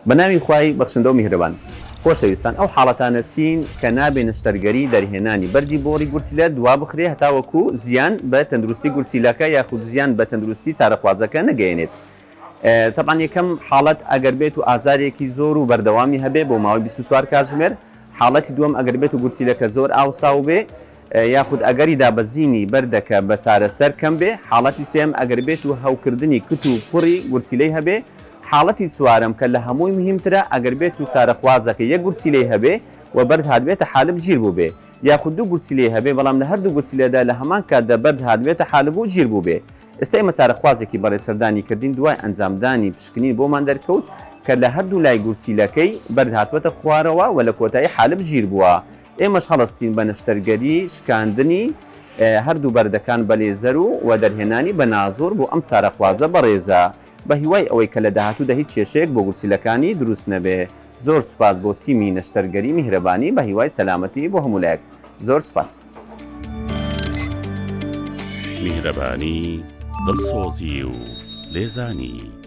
بەناوی خوای بەخشندە و میهرەبان. خۆشەویستان ئەو حاڵەتانە چین کە نابێنە شتەرگەری دەرهێنانی بەردی بۆڕی گورچیلە دوا بخرێ هەتاوەکو زیان بە تەندروستی گورچیلەکە یاخود زیان بە تەندروستی چارەخوازەکە نەگەێنێت. تەبان یەکەم حاڵەت ئەگەر بێت و ئازارێکی زۆر و بەردەوامی هەبێ بۆ ماوەی 24 کاتژمێر، حاڵەتی دووەم ئەگەر بێت و گورچیلەکە زۆر ئاوساو بێ یاخود ئەگەری دابەزینی بەردەکە بە چارەسەر کەم بێ، حاڵەتی سێم ئەگەر بێت و هەوکردنی کت و کوڕی گورچیلەی هەبێ، حاڵەتی چوارەم کە لە هەمووی مهمترە ئەگەر بێت و چارەخوازەکە یەک گورچیلەی هەبێ و بەرد هاتبێتە حالب گیر بوو بێ، یاخود دوو گورچیلەی هەبێ بەڵام لە هەردوو گورچیلەدا لە هەمان کاتدا بەرد هاتبێتە حالب و گیر بوو بێ. ئێستا ئێمە چارەخوازێکی بەڕێسەردانی کردین دوای ئەنجامدانی پشکنین بۆمان دەرکەوت کە لە هەردوو لای گورچیلەکەی بەرد هاتووەتە خوارەوە و لە کۆتایی حالب گیر بووە. ئێمەش هەڵەستین بە نەشتەرگەری شکاندنی هەردوو بەردەکان بە لێزەر و دەرهێنانی بە نازۆر بۆ ئەم چارەخوازە بەڕێزە بە هیوای ئەوەی کە لە داهاتوودا هیچ کێشەیەک بۆ گورچیلەکانی دروست نەبێ. زۆر سوپاس بۆ تیمی نەشتەرگەری میهرەبانی بە هیوای سەلامەتی بۆ هەمولایەک. زۆر سوپاس. میهرەبانی دڵسۆزی و لێزانی.